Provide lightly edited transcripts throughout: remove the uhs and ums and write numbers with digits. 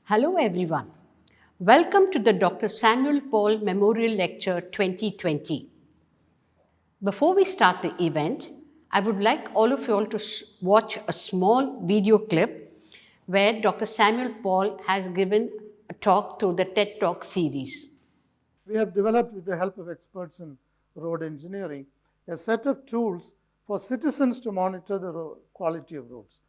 Hello everyone. Welcome to the Dr. Samuel Paul Memorial Lecture 2020. Before we start the event, I would like all of you all to watch a small video clip where Dr. Samuel Paul has given a talk through the TED Talk series. We have developed, with the help of experts in road engineering, a set of tools for citizens to monitor the quality of roads.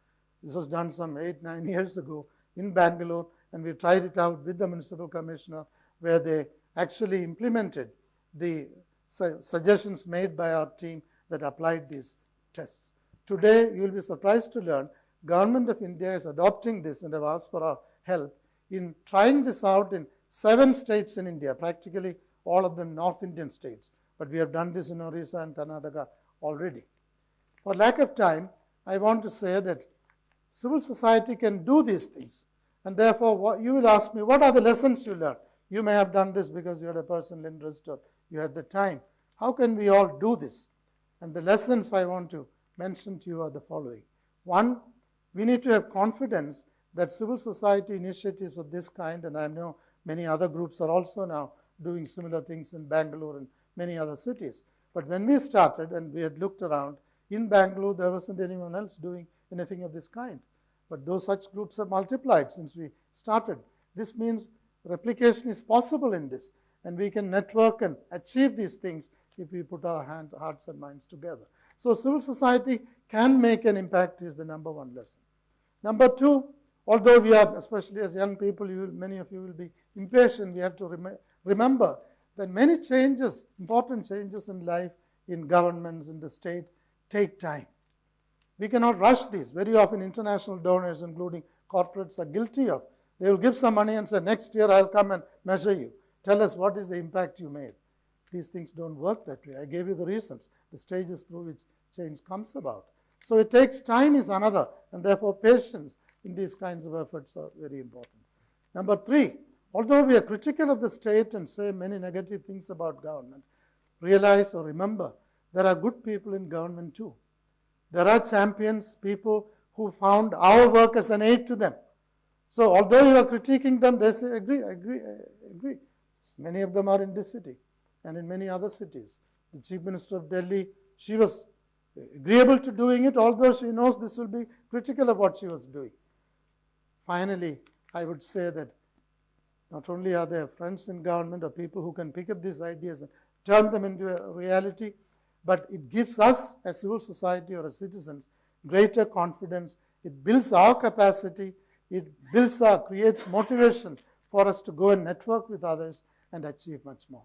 This was done some 8-9 years ago in Bangalore, and we tried it out with the municipal commissioner, where they actually implemented the suggestions made by our team that applied these tests. Today, you will be surprised to learn Government of India is adopting this and have asked for our help in trying this out in 7 states in India, practically all of them North Indian states. But we have done this in Orissa and Karnataka already. For lack of time, I want to say that civil society can do these things. And therefore, you will ask me, what are the lessons you learned? You may have done this because you had a personal interest or you had the time. How can we all do this? And the lessons I want to mention to you are the following. One, we need to have confidence that civil society initiatives of this kind, and I know many other groups are also now doing similar things in Bangalore and many other cities. But when we started and we had looked around, in Bangalore there wasn't anyone else doing anything of this kind. But those such groups have multiplied since we started. This means replication is possible in this, and we can network and achieve these things if we put our hearts and minds together. So civil society can make an impact is the number one lesson. Number two, although we are, especially as young people, many of you will be impatient, we have to remember that many changes, important changes in life, in governments, in the state, take time. We cannot rush these. Very often international donors, including corporates, are guilty of. They will give some money and say, next year I'll come and measure you. Tell us what is the impact you made. These things don't work that way. I gave you the reasons, the stages through which change comes about. So it takes time is another, and therefore patience in these kinds of efforts are very important. Number three, although we are critical of the state and say many negative things about government, realize or remember there are good people in government too. There are champions, people who found our work as an aid to them. So although you are critiquing them, they say, agree. Many of them are in this city and in many other cities. The Chief Minister of Delhi, she was agreeable to doing it, although she knows this will be critical of what she was doing. Finally, I would say that not only are there friends in government or people who can pick up these ideas and turn them into a reality, but it gives us as civil society or as citizens greater confidence. It builds our capacity. It creates motivation for us to go and network with others and achieve much more.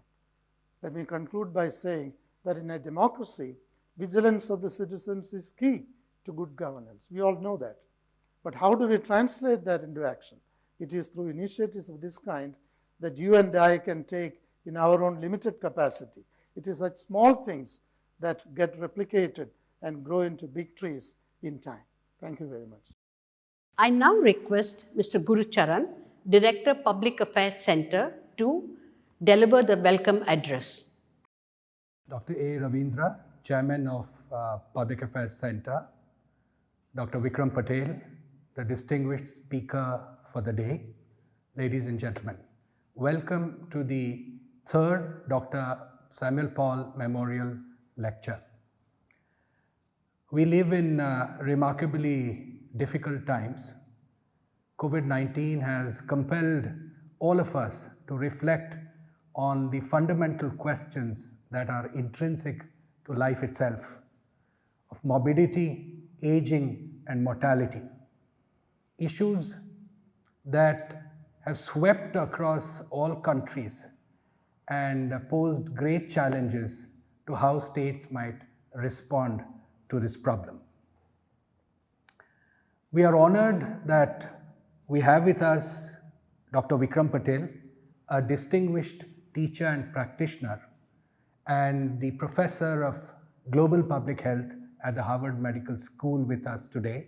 Let me conclude by saying that in a democracy, vigilance of the citizens is key to good governance. We all know that. But how do we translate that into action? It is through initiatives of this kind that you and I can take in our own limited capacity. It is such small things that get replicated and grow into big trees in time. Thank you very much. I now request Mr. Gurucharan, Director, Public Affairs Center, to deliver the welcome address. Dr. A. Ravindra, Chairman of Public Affairs Center, Dr. Vikram Patel, the distinguished speaker for the day, ladies and gentlemen, welcome to the third Dr. Samuel Paul Memorial Lecture. We live in remarkably difficult times. COVID-19 has compelled all of us to reflect on the fundamental questions that are intrinsic to life itself, of morbidity, aging, and mortality. Issues that have swept across all countries and posed great challenges to how states might respond to this problem. We are honored that we have with us Dr. Vikram Patel, a distinguished teacher and practitioner and the professor of global public health at the Harvard Medical School with us today.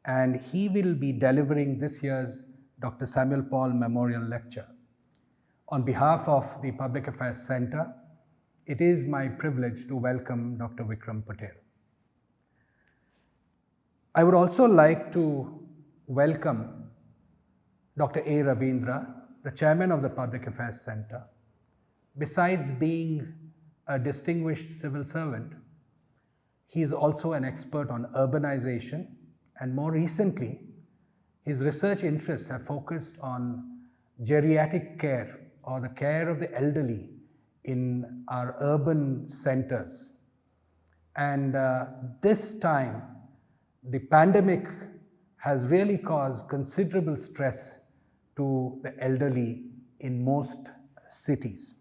And he will be delivering this year's Dr. Samuel Paul Memorial Lecture. On behalf of the Public Affairs Center, it is my privilege to welcome Dr. Vikram Patel. I would also like to welcome Dr. A. Ravindra, the chairman of the Public Affairs Center, besides being a distinguished civil servant, he is also an expert on urbanization, and more recently, his research interests have focused on geriatric care or the care of the elderly in our urban centers. And this time, the pandemic has really caused considerable stress to the elderly in most cities.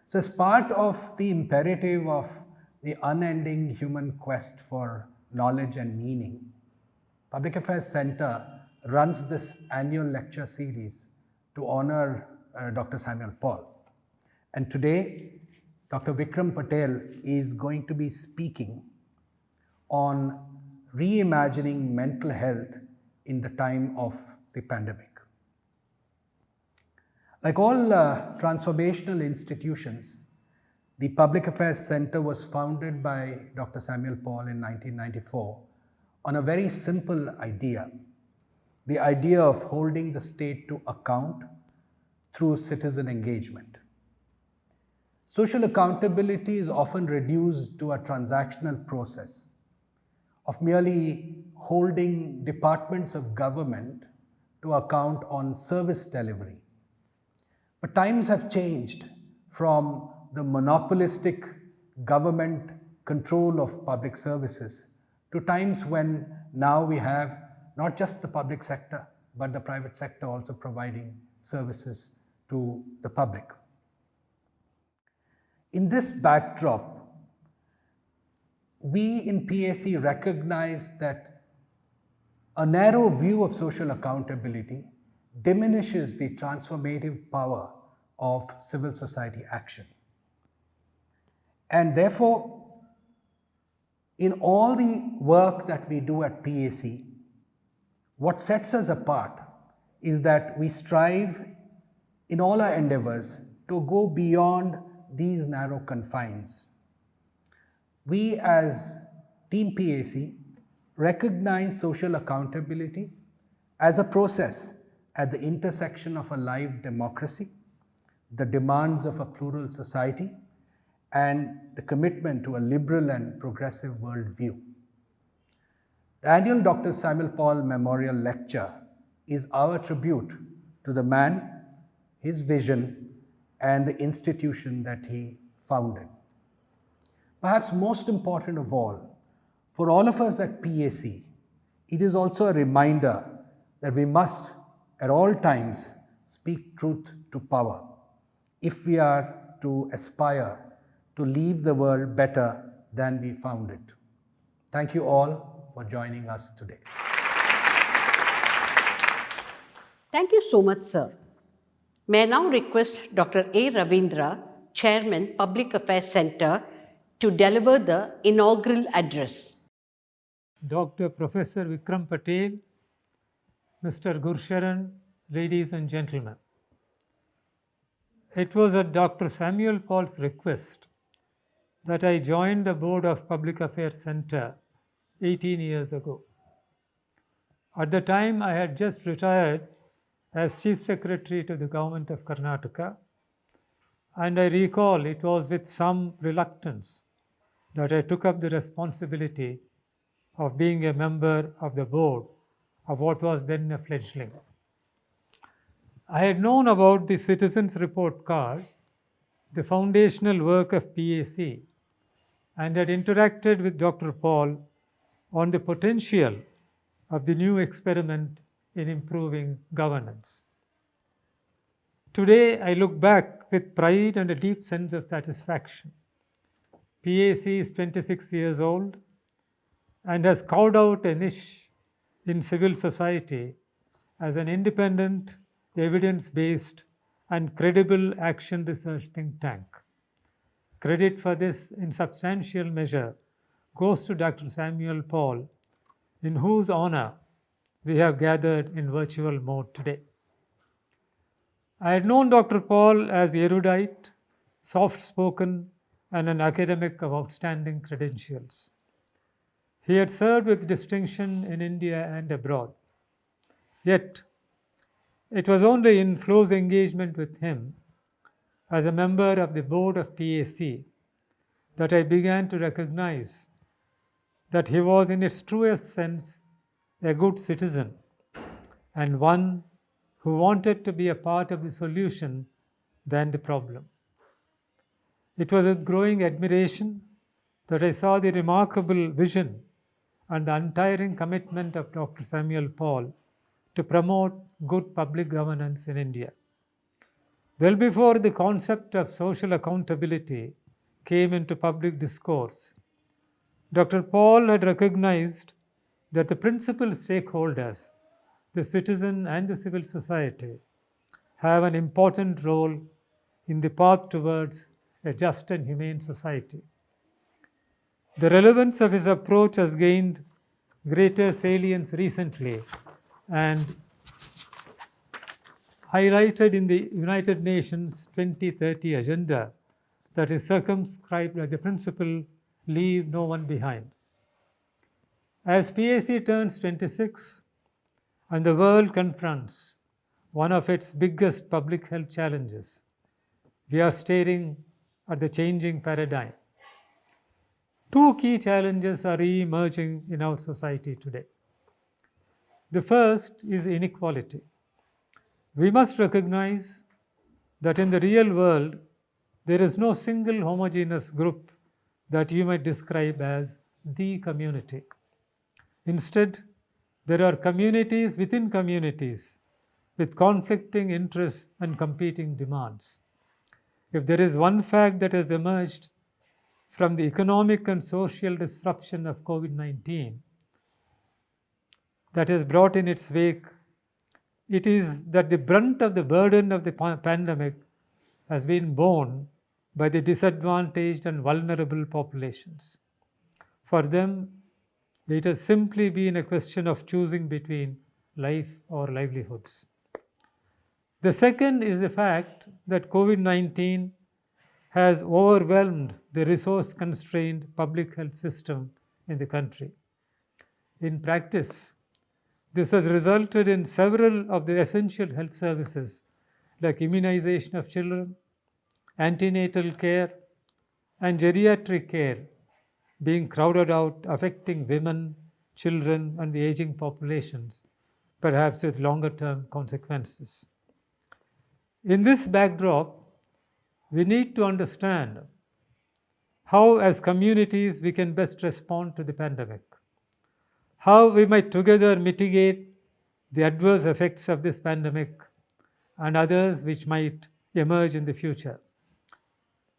So as part of the imperative of the unending human quest for knowledge and meaning, Public Affairs Center runs this annual lecture series to honor Dr. Samuel Paul. And today, Dr. Vikram Patel is going to be speaking on reimagining mental health in the time of the pandemic. Like all transformational institutions, the Public Affairs Center was founded by Dr. Samuel Paul in 1994 on a very simple idea, the idea of holding the state to account through citizen engagement. Social accountability is often reduced to a transactional process of merely holding departments of government to account on service delivery. But times have changed from the monopolistic government control of public services to times when now we have not just the public sector, but the private sector also providing services to the public. In this backdrop, we in PAC recognize that a narrow view of social accountability diminishes the transformative power of civil society action. And therefore, in all the work that we do at PAC, what sets us apart is that we strive in all our endeavors to go beyond these narrow confines. We as Team PAC recognize social accountability as a process at the intersection of a live democracy, the demands of a plural society, and the commitment to a liberal and progressive worldview. The annual Dr. Samuel Paul Memorial Lecture is our tribute to the man, his vision, and the institution that he founded. Perhaps most important of all, for all of us at PAC, it is also a reminder that we must at all times speak truth to power if we are to aspire to leave the world better than we found it. Thank you all for joining us today. Thank you so much, sir. May I now request Dr. A. Ravindra, Chairman, Public Affairs Center, to deliver the inaugural address. Dr. Professor Vikram Patel, Mr. Gursharan, ladies and gentlemen. It was at Dr. Samuel Paul's request that I joined the Board of Public Affairs Center 18 years ago. At the time, I had just retired as Chief Secretary to the Government of Karnataka, and I recall it was with some reluctance that I took up the responsibility of being a member of the board of what was then a fledgling. I had known about the Citizens Report Card, the foundational work of PAC, and had interacted with Dr. Paul on the potential of the new experiment in improving governance. Today, I look back with pride and a deep sense of satisfaction. PAC is 26 years old and has carved out a niche in civil society as an independent, evidence-based, and credible action research think tank. Credit for this in substantial measure goes to Dr. Samuel Paul, in whose honor we have gathered in virtual mode today. I had known Dr. Paul as erudite, soft-spoken, and an academic of outstanding credentials. He had served with distinction in India and abroad. Yet, It was only in close engagement with him as a member of the board of PAC that I began to recognize that he was in its truest sense a good citizen and one who wanted to be a part of the solution than the problem. It was with growing admiration that I saw the remarkable vision and the untiring commitment of Dr. Samuel Paul to promote good public governance in India. Well before the concept of social accountability came into public discourse, Dr. Paul had recognized that the principal stakeholders, the citizen and the civil society, have an important role in the path towards a just and humane society. The relevance of his approach has gained greater salience recently and highlighted in the United Nations 2030 agenda that is circumscribed by the principle, leave no one behind. As PAC turns 26 and the world confronts one of its biggest public health challenges, we are staring at the changing paradigm. Two key challenges are re-emerging in our society today. The first is inequality. We must recognize that in the real world, there is no single homogeneous group that you might describe as the community. Instead, there are communities within communities with conflicting interests and competing demands. If there is one fact that has emerged from the economic and social disruption of COVID-19 that has brought in its wake, it is that the brunt of the burden of the pandemic has been borne by the disadvantaged and vulnerable populations. For them, it has simply been a question of choosing between life or livelihoods. The second is the fact that COVID-19 has overwhelmed the resource-constrained public health system in the country. In practice, this has resulted in several of the essential health services like immunization of children, antenatal care, and geriatric care being crowded out, affecting women, children, and the aging populations, perhaps with longer-term consequences. In this backdrop, we need to understand how, as communities, we can best respond to the pandemic, how we might together mitigate the adverse effects of this pandemic and others which might emerge in the future.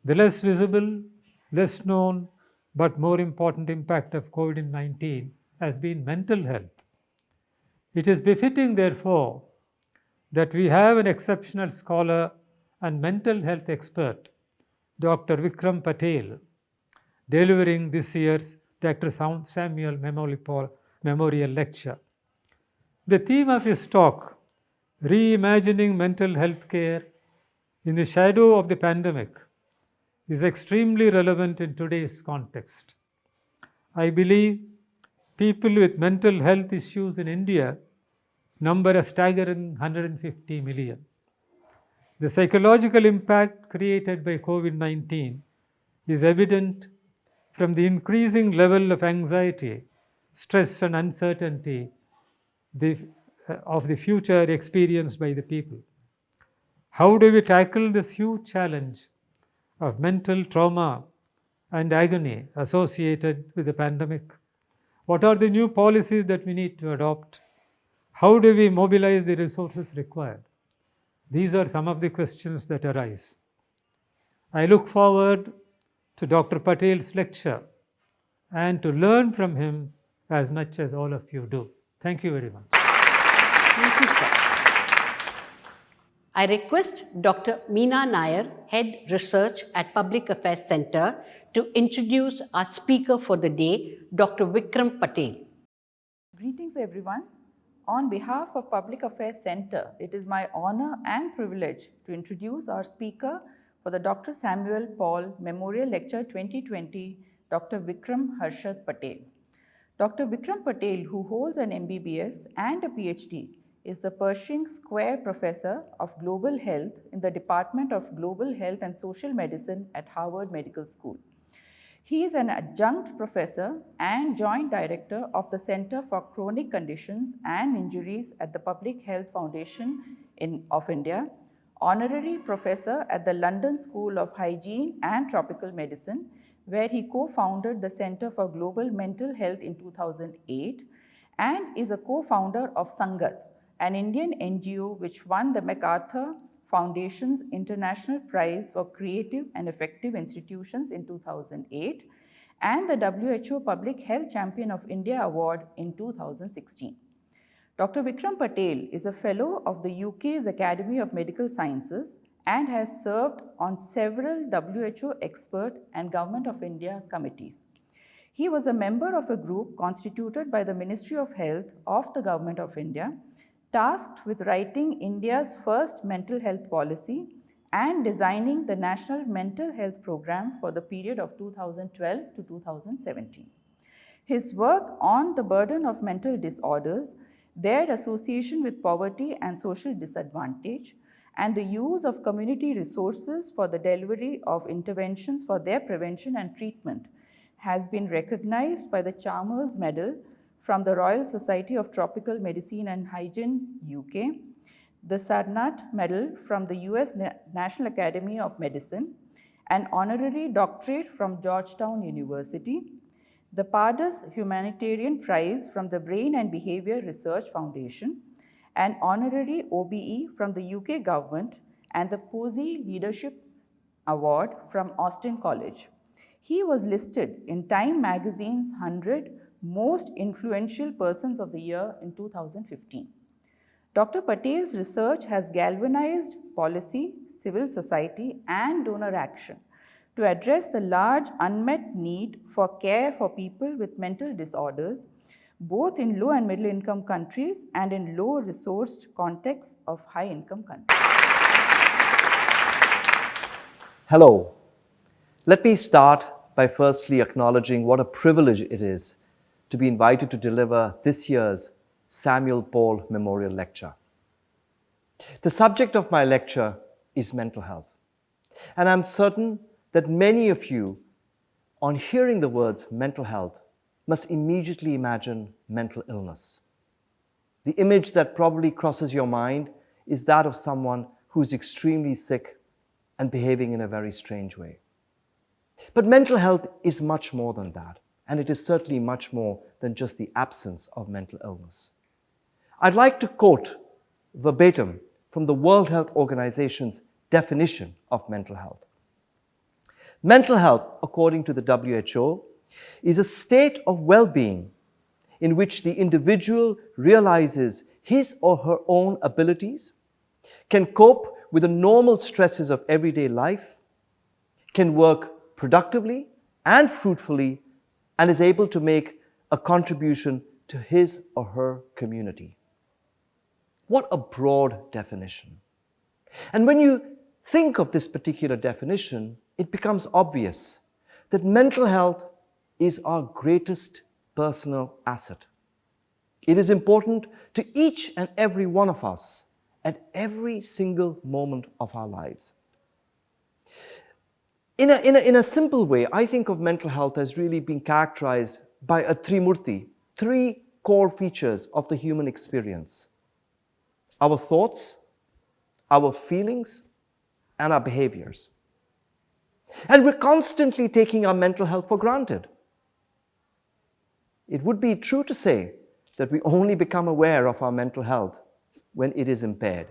The less visible, less known, but more important impact of COVID-19 has been mental health. It is befitting, therefore, that we have an exceptional scholar and mental health expert, Dr. Vikram Patel, delivering this year's Dr. Samuel Memorial Lecture. The theme of his talk, Reimagining Mental Health Care in the Shadow of the Pandemic, is extremely relevant in today's context. I believe people with mental health issues in India number a staggering 150 million. The psychological impact created by COVID-19 is evident from the increasing level of anxiety, stress, and uncertainty of the future experienced by the people. How do we tackle this huge challenge of mental trauma and agony associated with the pandemic? What are the new policies that we need to adopt? How do we mobilize the resources required? These are some of the questions that arise. I look forward to Dr. Patel's lecture and to learn from him as much as all of you do. Thank you very much. Thank you, sir. I request Dr. Meena Nair, Head Research at Public Affairs Center, to introduce our speaker for the day, Dr. Vikram Patel. Greetings, everyone. On behalf of Public Affairs Center, it is my honor and privilege to introduce our speaker for the Dr. Samuel Paul Memorial Lecture 2020, Dr. Vikram Harshad Patel. Dr. Vikram Patel, who holds an MBBS and a PhD is the Pershing Square Professor of Global Health in the Department of Global Health and Social Medicine at Harvard Medical School. He is an adjunct professor and joint director of the Center for Chronic Conditions and Injuries at the Public Health Foundation of India, honorary professor at the London School of Hygiene and Tropical Medicine, where he co-founded the Center for Global Mental Health in 2008, and is a co-founder of Sangath, an Indian NGO which won the MacArthur Foundation's International Prize for Creative and Effective Institutions in 2008 and the WHO Public Health Champion of India Award in 2016. Dr. Vikram Patel is a fellow of the UK's Academy of Medical Sciences and has served on several WHO expert and Government of India committees. He was a member of a group constituted by the Ministry of Health of the Government of India, tasked with writing India's first mental health policy and designing the National Mental Health Program for the period of 2012 to 2017. His work on the burden of mental disorders, their association with poverty and social disadvantage, and the use of community resources for the delivery of interventions for their prevention and treatment has been recognized by the Chalmers Medal from the Royal Society of Tropical Medicine and Hygiene, UK, the Sarnath Medal from the US National Academy of Medicine, an honorary doctorate from Georgetown University, the Pardas Humanitarian Prize from the Brain and Behavior Research Foundation, an honorary OBE from the UK government, and the Posey Leadership Award from Austin College. He was listed in Time magazine's 100 Most Influential Persons of the Year in 2015. Dr. Patel's research has galvanized policy, civil society, and donor action to address the large unmet need for care for people with mental disorders, both in low and middle income countries and in low resourced contexts of high income countries. Hello. Let me start by firstly acknowledging what a privilege it is to be invited to deliver this year's Samuel Paul Memorial Lecture. The subject of my lecture is mental health, and I'm certain that many of you, on hearing the words mental health, must immediately imagine mental illness. The image that probably crosses your mind is that of someone who's extremely sick and behaving in a very strange way. But mental health is much more than that, and it is certainly much more than just the absence of mental illness. I'd like to quote verbatim from the World Health Organization's definition of mental health. Mental health, according to the WHO, is a state of well-being in which the individual realizes his or her own abilities, can cope with the normal stresses of everyday life, can work productively and fruitfully, and is able to make a contribution to his or her community. What a broad definition. And when you think of this particular definition, it becomes obvious that mental health is our greatest personal asset. It is important to each and every one of us at every single moment of our lives. In a simple way, I think of mental health as really being characterized by a trimurti, three core features of the human experience: our thoughts, our feelings, and our behaviors. And we're constantly taking our mental health for granted. It would be true to say that we only become aware of our mental health when it is impaired,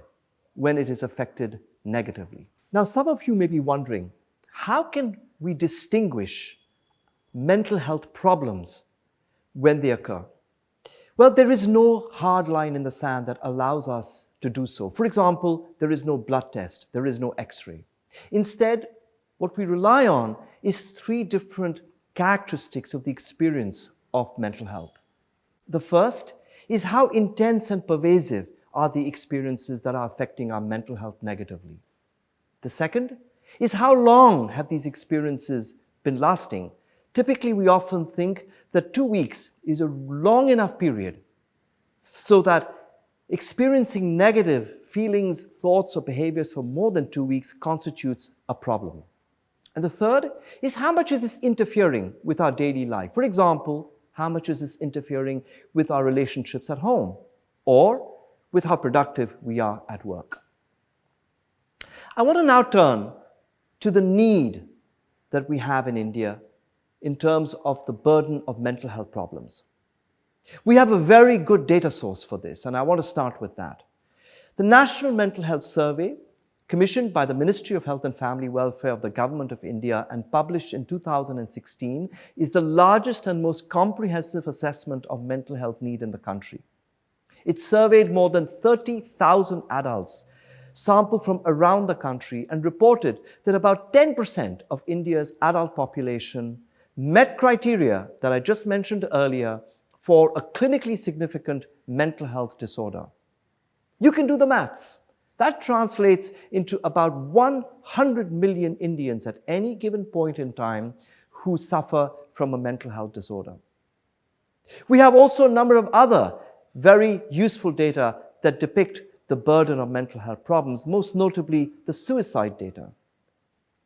when it is affected negatively. Now, some of you may be wondering, how can we distinguish mental health problems when they occur? Well, there is no hard line in the sand that allows us to do so. For example, there is no blood test, there is no X-ray. Instead, what we rely on is three different characteristics of the experience of mental health. The first is how intense and pervasive are the experiences that are affecting our mental health negatively. The second is how long have these experiences been lasting. Typically, we often think that 2 weeks is a long enough period so that experiencing negative feelings, thoughts, or behaviors for more than 2 weeks constitutes a problem. And the third is, how much is this interfering with our daily life? For example, how much is this interfering with our relationships at home or with how productive we are at work? I want to now turn to the need that we have in India in terms of the burden of mental health problems. We have a very good data source for this, and I want to start with that. The National Mental Health Survey, commissioned by the Ministry of Health and Family Welfare of the Government of India and published in 2016, is the largest and most comprehensive assessment of mental health need in the country. It surveyed more than 30,000 adults, sampled from around the country, and reported that about 10% of India's adult population met criteria that I just mentioned earlier for a clinically significant mental health disorder. You can do the maths. That translates into about 100 million Indians at any given point in time who suffer from a mental health disorder. We have also a number of other very useful data that depict the burden of mental health problems, most notably the suicide data.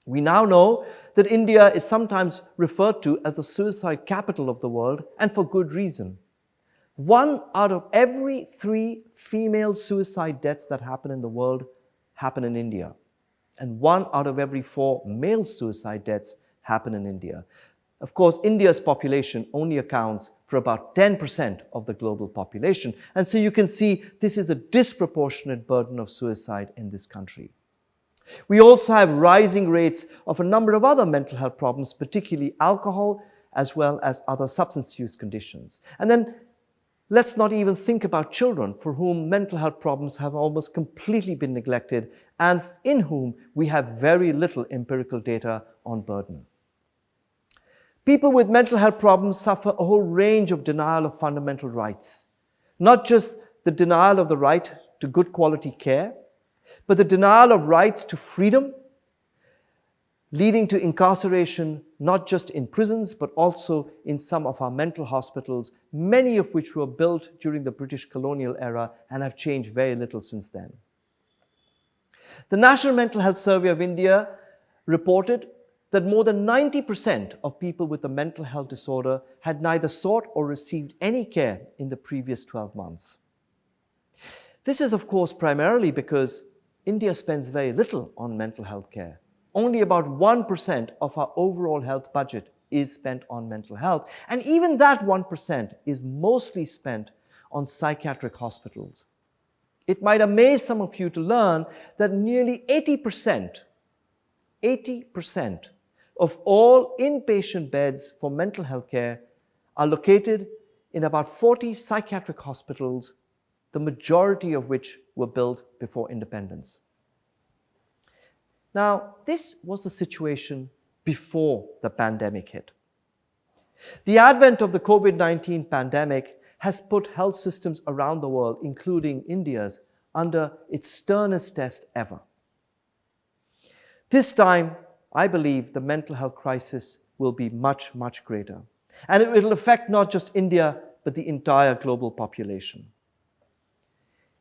We now know that India is sometimes referred to as the suicide capital of the world, and for good reason. 1 out of every 3 female suicide deaths that happen in the world happen in India, and 1 out of every 4 male suicide deaths happen in India. Of course, India's population only accounts for about 10% of the global population, and so you can see this is a disproportionate burden of suicide in this country. We also have rising rates of a number of other mental health problems, particularly alcohol, as well as other substance use conditions. And then let's not even think about children, for whom mental health problems have almost completely been neglected and in whom we have very little empirical data on burden. People with mental health problems suffer a whole range of denial of fundamental rights, not just the denial of the right to good quality care, but the denial of rights to freedom, leading to incarceration not just in prisons but also in some of our mental hospitals, many of which were built during the British colonial era and have changed very little since then. The National Mental Health Survey of India reported that more than 90% of people with a mental health disorder had neither sought or received any care in the previous 12 months. This is, of course, primarily because India spends very little on mental health care. Only about 1% of our overall health budget is spent on mental health. And even that 1% is mostly spent on psychiatric hospitals. It might amaze some of you to learn that nearly 80% of all inpatient beds for mental health care are located in about 40 psychiatric hospitals, the majority of which were built before independence. Now, this was the situation before the pandemic hit. The advent of the COVID-19 pandemic has put health systems around the world, including India's, under its sternest test ever. This time, I believe the mental health crisis will be much, much greater. And it will affect not just India, but the entire global population.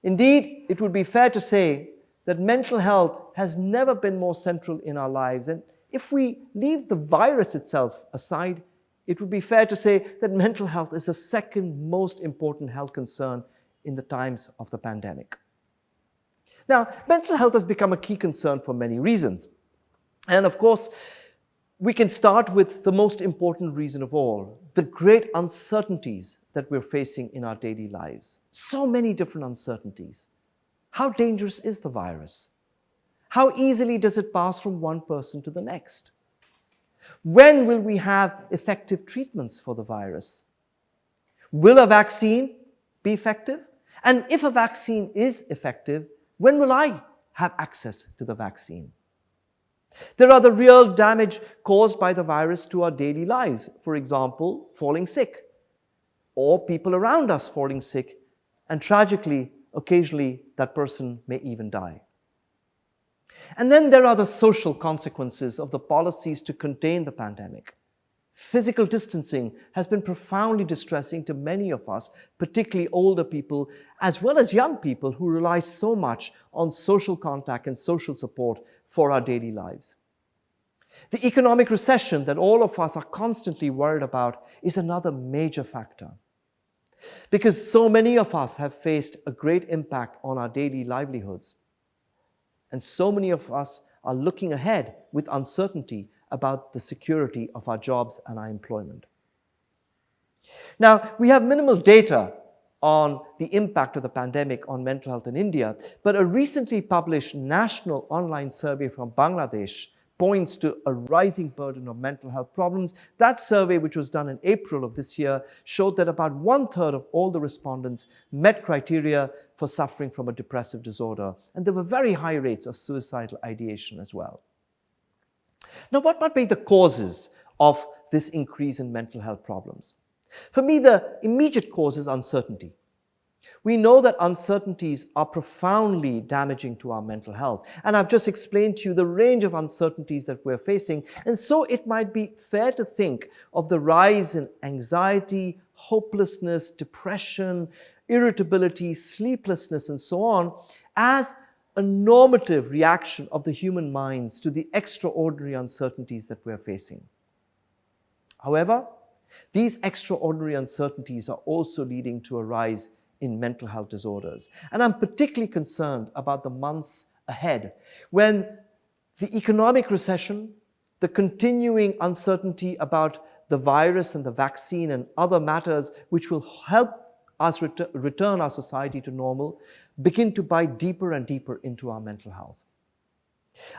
Indeed, it would be fair to say that mental health has never been more central in our lives. And if we leave the virus itself aside, it would be fair to say that mental health is the second most important health concern in the times of the pandemic. Now, mental health has become a key concern for many reasons. And of course, we can start with the most important reason of all, the great uncertainties that we're facing in our daily lives. So many different uncertainties. How dangerous is the virus? How easily does it pass from one person to the next? When will we have effective treatments for the virus? Will a vaccine be effective? And if a vaccine is effective, when will I have access to the vaccine? There are the real damage caused by the virus to our daily lives. For example, falling sick, or people around us falling sick, and tragically, occasionally, that person may even die. And then there are the social consequences of the policies to contain the pandemic. Physical distancing has been profoundly distressing to many of us, particularly older people, as well as young people who rely so much on social contact and social support for our daily lives. The economic recession that all of us are constantly worried about is another major factor, because so many of us have faced a great impact on our daily livelihoods. And so many of us are looking ahead with uncertainty about the security of our jobs and our employment. Now, we have minimal data on the impact of the pandemic on mental health in India, but a recently published national online survey from Bangladesh points to a rising burden of mental health problems. That survey, which was done in April of this year, showed that about 1/3 of all the respondents met criteria for suffering from a depressive disorder, and there were very high rates of suicidal ideation as well. Now, what might be the causes of this increase in mental health problems? For me, the immediate cause is uncertainty. We know that uncertainties are profoundly damaging to our mental health. And I've just explained to you the range of uncertainties that we're facing. And so it might be fair to think of the rise in anxiety, hopelessness, depression, irritability, sleeplessness, and so on, as a normative reaction of the human minds to the extraordinary uncertainties that we're facing. However, these extraordinary uncertainties are also leading to a rise in mental health disorders. And I'm particularly concerned about the months ahead when the economic recession, the continuing uncertainty about the virus and the vaccine and other matters which will help us return our society to normal, begin to bite deeper and deeper into our mental health.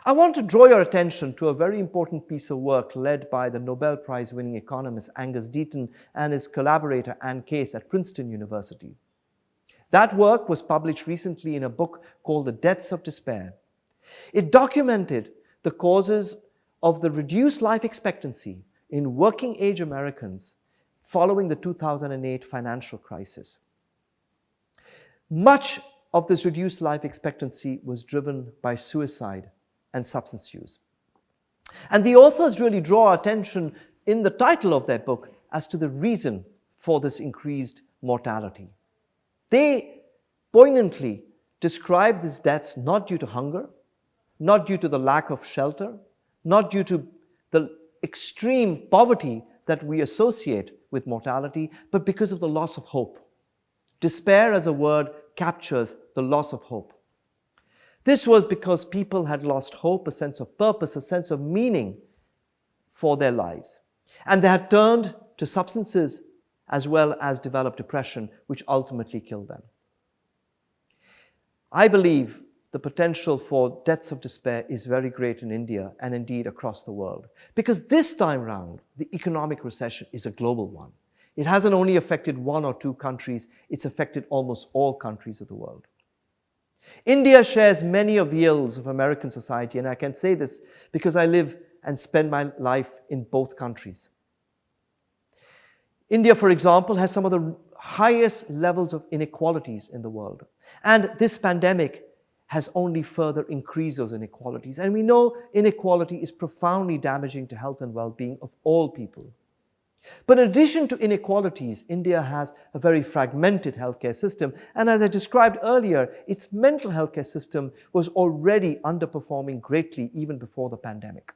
I want to draw your attention to a very important piece of work led by the Nobel Prize-winning economist Angus Deaton and his collaborator Anne Case at Princeton University. That work was published recently in a book called The Deaths of Despair. It documented the causes of the reduced life expectancy in working-age Americans following the 2008 financial crisis. Much of this reduced life expectancy was driven by suicide and substance use. And the authors really draw our attention in the title of their book as to the reason for this increased mortality. They poignantly describe these deaths not due to hunger, not due to the lack of shelter, not due to the extreme poverty that we associate with mortality, but because of the loss of hope. Despair as a word captures the loss of hope. This was because people had lost hope, a sense of purpose, a sense of meaning for their lives. And they had turned to substances as well as developed depression, which ultimately killed them. I believe the potential for deaths of despair is very great in India and indeed across the world. Because this time round, the economic recession is a global one. It hasn't only affected one or two countries, it's affected almost all countries of the world. India shares many of the ills of American society, and I can say this because I live and spend my life in both countries. India, for example, has some of the highest levels of inequalities in the world. And this pandemic has only further increased those inequalities. And we know inequality is profoundly damaging to health and well-being of all people. But in addition to inequalities, India has a very fragmented healthcare system. And as I described earlier, its mental healthcare system was already underperforming greatly even before the pandemic.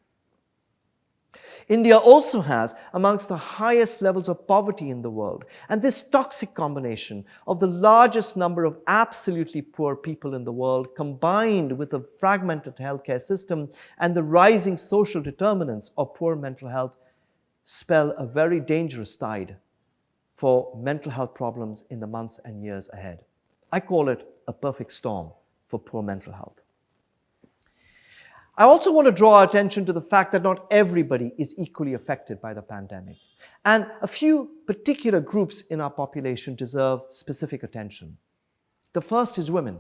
India also has amongst the highest levels of poverty in the world. And this toxic combination of the largest number of absolutely poor people in the world, combined with a fragmented healthcare system and the rising social determinants of poor mental health, spell a very dangerous tide for mental health problems in the months and years ahead. I call it a perfect storm for poor mental health. I also want to draw our attention to the fact that not everybody is equally affected by the pandemic. And a few particular groups in our population deserve specific attention. The first is women.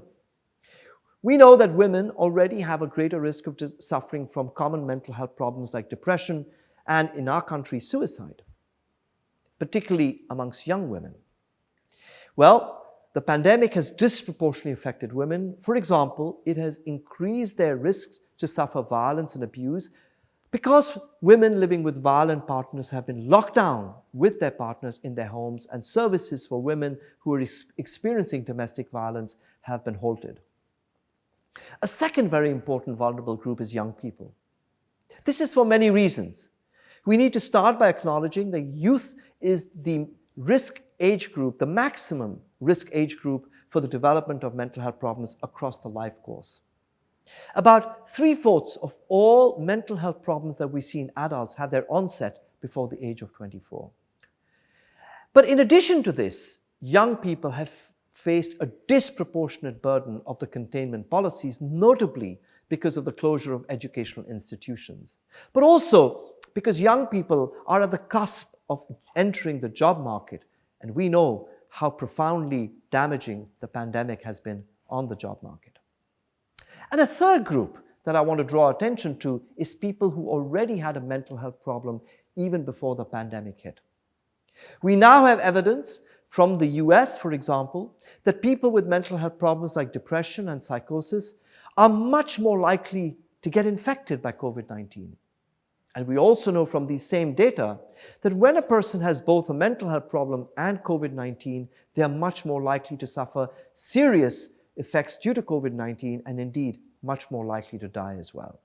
We know that women already have a greater risk of suffering from common mental health problems like depression and, in our country, suicide, particularly amongst young women. Well, the pandemic has disproportionately affected women. For example, it has increased their risks to suffer violence and abuse Because women living with violent partners have been locked down with their partners in their homes, and services for women who are experiencing domestic violence have been halted. A second very important vulnerable group is young people. This is for many reasons. We need to start by acknowledging that youth is the risk age group, the maximum risk age group for the development of mental health problems across the life course. About 3/4 of all mental health problems that we see in adults have their onset before the age of 24. But in addition to this, young people have faced a disproportionate burden of the containment policies, notably because of the closure of educational institutions, but also because young people are at the cusp of entering the job market, and we know how profoundly damaging the pandemic has been on the job market. And a third group that I want to draw attention to is people who already had a mental health problem even before the pandemic hit. We now have evidence from the US, for example, that people with mental health problems like depression and psychosis are much more likely to get infected by COVID-19. And we also know from these same data that when a person has both a mental health problem and COVID-19, they are much more likely to suffer serious effects due to COVID-19, and indeed much more likely to die as well.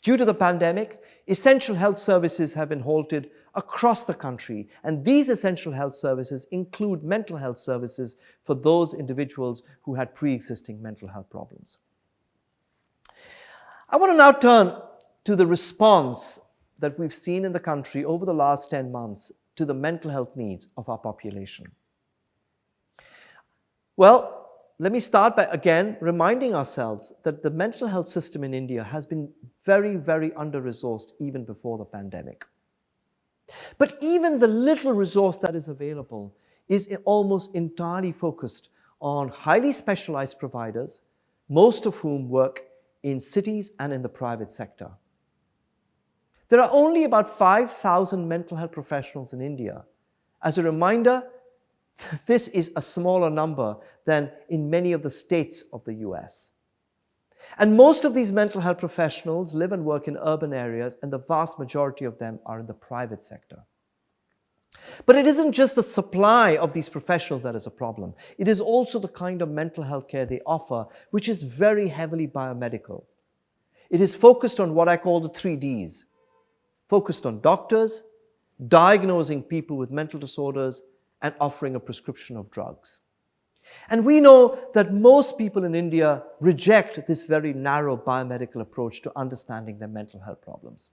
Due to the pandemic, essential health services have been halted across the country, and these essential health services include mental health services for those individuals who had pre-existing mental health problems. I want to now turn to the response that we've seen in the country over the last 10 months to the mental health needs of our population. Well, let me start by again reminding ourselves that the mental health system in India has been very, very under-resourced even before the pandemic. But even the little resource that is available is almost entirely focused on highly specialized providers, most of whom work in cities and in the private sector. There are only about 5,000 mental health professionals in India. As a reminder, this is a smaller number than in many of the states of the US. And most of these mental health professionals live and work in urban areas, and the vast majority of them are in the private sector. But it isn't just the supply of these professionals that is a problem. It is also the kind of mental health care they offer, which is very heavily biomedical. It is focused on what I call the 3Ds, focused on doctors, diagnosing people with mental disorders, and offering a prescription of drugs. And we know that most people in India reject this very narrow biomedical approach to understanding their mental health problems.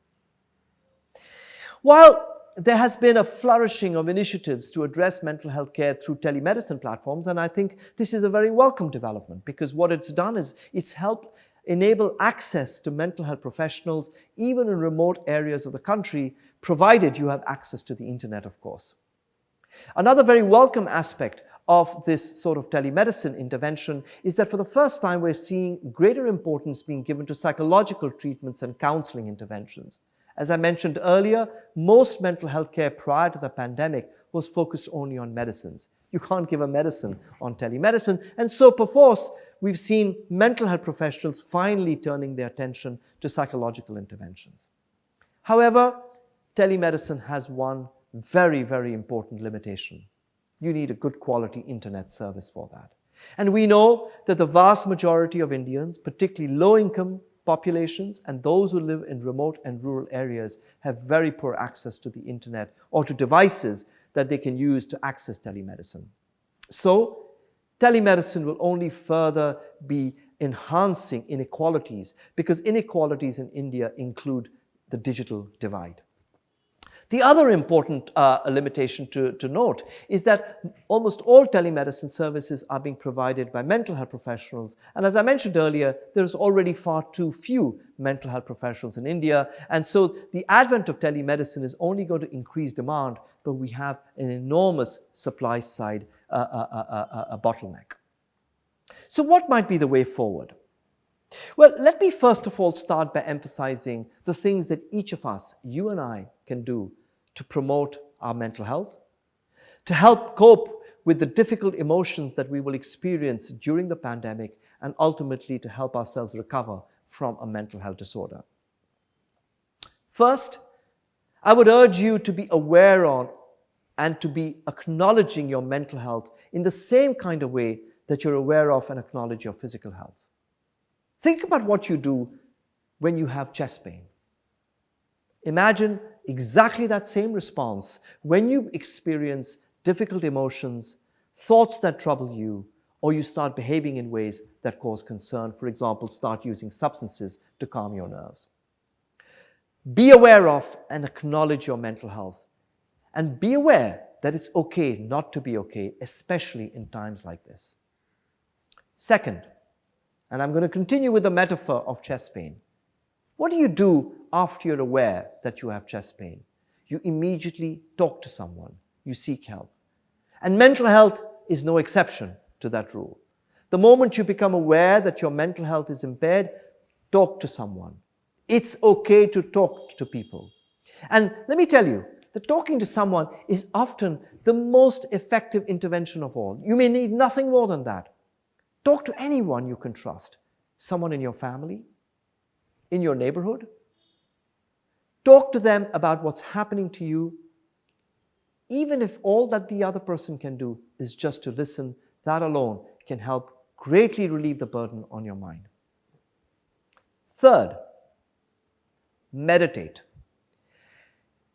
While there has been a flourishing of initiatives to address mental health care through telemedicine platforms, and I think this is a very welcome development, because what it's done is it's helped enable access to mental health professionals even in remote areas of the country, provided you have access to the internet, of course. Another very welcome aspect of this sort of telemedicine intervention is that for the first time we're seeing greater importance being given to psychological treatments and counseling interventions. As I mentioned earlier, most mental health care prior to the pandemic was focused only on medicines. You can't give a medicine on telemedicine, and so perforce we've seen mental health professionals finally turning their attention to psychological interventions. However, telemedicine has one very, very important limitation. You need a good quality internet service for that. And we know that the vast majority of Indians, particularly low-income populations and those who live in remote and rural areas, have very poor access to the internet or to devices that they can use to access telemedicine. So, telemedicine will only further be enhancing inequalities, because inequalities in India include the digital divide. The other important limitation to note is that almost all telemedicine services are being provided by mental health professionals. And as I mentioned earlier, there's already far too few mental health professionals in India. And so the advent of telemedicine is only going to increase demand, but we have an enormous supply side bottleneck. So what might be the way forward? Well, let me first of all start by emphasizing the things that each of us, you and I, can do to promote our mental health, to help cope with the difficult emotions that we will experience during the pandemic, and ultimately to help ourselves recover from a mental health disorder. First, I would urge you to be aware of and to be acknowledging your mental health in the same kind of way that you're aware of and acknowledge your physical health. Think about what you do when you have chest pain. Imagine exactly that same response when you experience difficult emotions, thoughts that trouble you, or you start behaving in ways that cause concern. For example, start using substances to calm your nerves. Be aware of and acknowledge your mental health. And be aware that it's okay not to be okay, especially in times like this. Second, and I'm going to continue with the metaphor of chest pain. What do you do after you're aware that you have chest pain? You immediately talk to someone. You seek help. And mental health is no exception to that rule. The moment you become aware that your mental health is impaired, talk to someone. It's okay to talk to people. And let me tell you, that talking to someone is often the most effective intervention of all. You may need nothing more than that. Talk to anyone you can trust. Someone in your family, in your neighborhood. Talk to them about what's happening to you. Even if all that the other person can do is just to listen, that alone can help greatly relieve the burden on your mind. Third, meditate.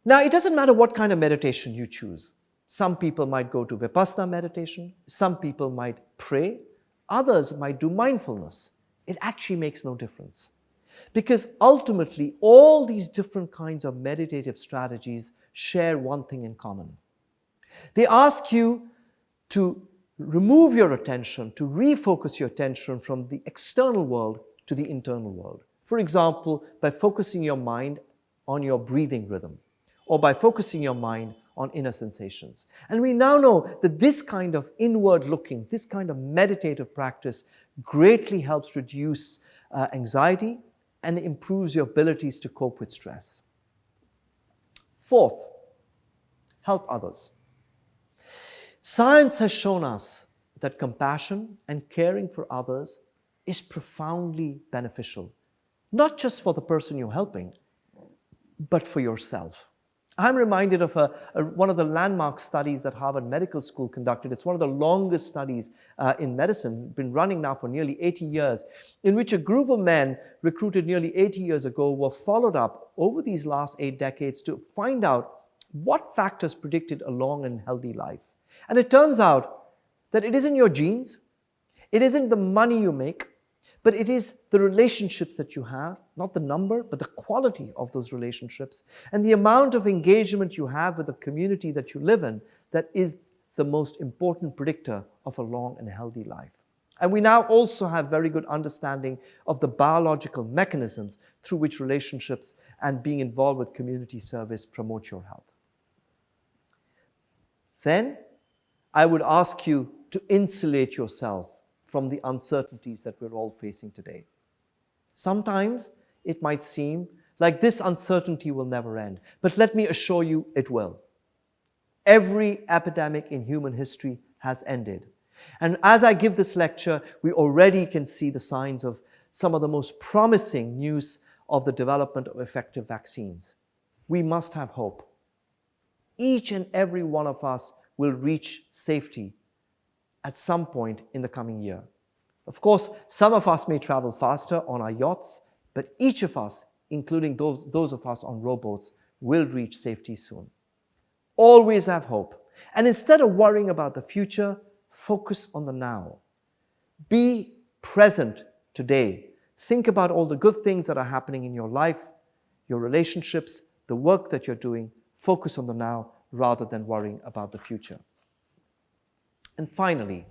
Now, it doesn't matter what kind of meditation you choose. Some people might go to Vipassana meditation. Some people might pray. Others might do mindfulness. It actually makes no difference. Because ultimately, all these different kinds of meditative strategies share one thing in common. They ask you to remove your attention, to refocus your attention from the external world to the internal world. For example, by focusing your mind on your breathing rhythm, or by focusing your mind on inner sensations. And we now know that this kind of inward looking, this kind of meditative practice greatly helps reduce anxiety and improves your abilities to cope with stress. Fourth, help others. Science has shown us that compassion and caring for others is profoundly beneficial, not just for the person you're helping, but for yourself. I'm reminded of one of the landmark studies that Harvard Medical School conducted. It's one of the longest studies in medicine, been running now for nearly 80 years, in which a group of men recruited nearly 80 years ago were followed up over these last 8 decades to find out what factors predicted a long and healthy life. And it turns out that it isn't your genes, it isn't the money you make, but it is the relationships that you have, not the number, but the quality of those relationships, and the amount of engagement you have with the community that you live in that is the most important predictor of a long and healthy life. And we now also have very good understanding of the biological mechanisms through which relationships and being involved with community service promote your health. Then, I would ask you to insulate yourself from the uncertainties that we're all facing today. Sometimes it might seem like this uncertainty will never end, but let me assure you it will. Every epidemic in human history has ended. And as I give this lecture, we already can see the signs of some of the most promising news of the development of effective vaccines. We must have hope. Each and every one of us will reach safety at some point in the coming year. Of course, some of us may travel faster on our yachts, but each of us, including those of us on rowboats, will reach safety soon. Always have hope. And instead of worrying about the future, focus on the now. Be present today. Think about all the good things that are happening in your life, your relationships, the work that you're doing. Focus on the now rather than worrying about the future. And finally,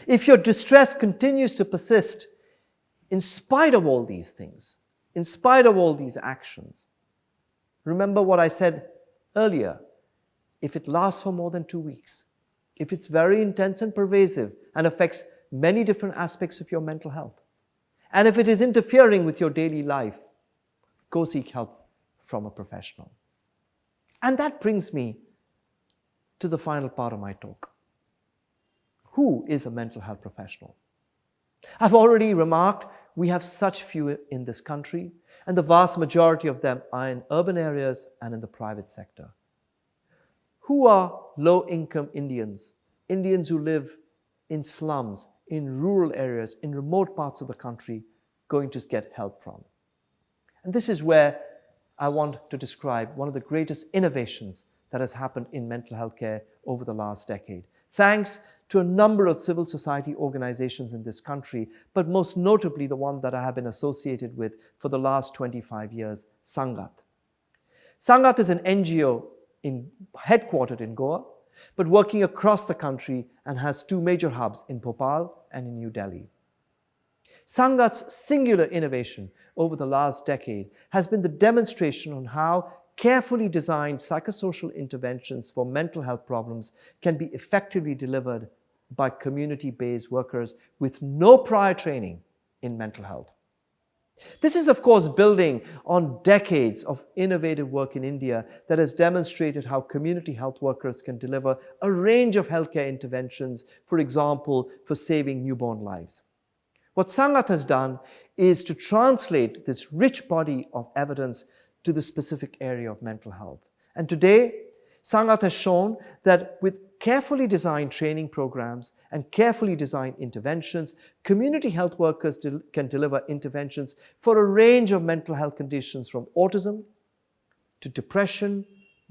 if your distress continues to persist in spite of all these things, in spite of all these actions, remember what I said earlier. If it lasts for more than 2 weeks, if it's very intense and pervasive and affects many different aspects of your mental health, and if it is interfering with your daily life, go seek help from a professional. And that brings me to the final part of my talk. Who is a mental health professional? I've already remarked we have such few in this country, and the vast majority of them are in urban areas and in the private sector. Who are low-income Indians? Indians who live in slums, in rural areas, in remote parts of the country, going to get help from? And this is where I want to describe one of the greatest innovations that has happened in mental health care over the last decade. Thanks to a number of civil society organizations in this country, but most notably the one that I have been associated with for the last 25 years, Sangath. Sangath is an NGO headquartered in Goa, but working across the country and has two major hubs in Bhopal and in New Delhi. Sangath's singular innovation over the last decade has been the demonstration on how carefully designed psychosocial interventions for mental health problems can be effectively delivered by community-based workers with no prior training in mental health. This is, of course, building on decades of innovative work in India that has demonstrated how community health workers can deliver a range of healthcare interventions, for example, for saving newborn lives. What Sangath has done is to translate this rich body of evidence to the specific area of mental health. And today, Sangath has shown that with carefully designed training programs and carefully designed interventions, community health workers can deliver interventions for a range of mental health conditions from autism to depression,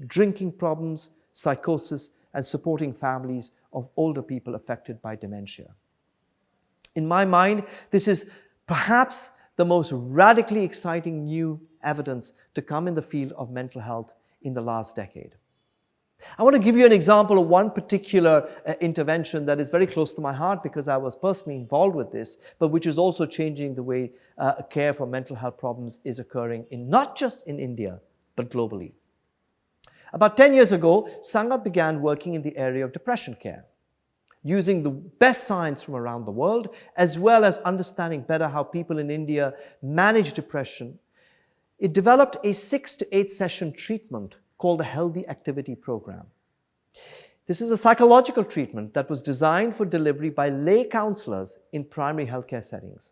drinking problems, psychosis, and supporting families of older people affected by dementia. In my mind, this is perhaps the most radically exciting new evidence to come in the field of mental health in the last decade. I want to give you an example of one particular intervention that is very close to my heart because I was personally involved with this, but which is also changing the way care for mental health problems is occurring not just in India, but globally. About 10 years ago, Sangath began working in the area of depression care, using the best science from around the world, as well as understanding better how people in India manage depression. It developed a 6 to 8 session treatment called the Healthy Activity Program. This is a psychological treatment that was designed for delivery by lay counselors in primary healthcare settings.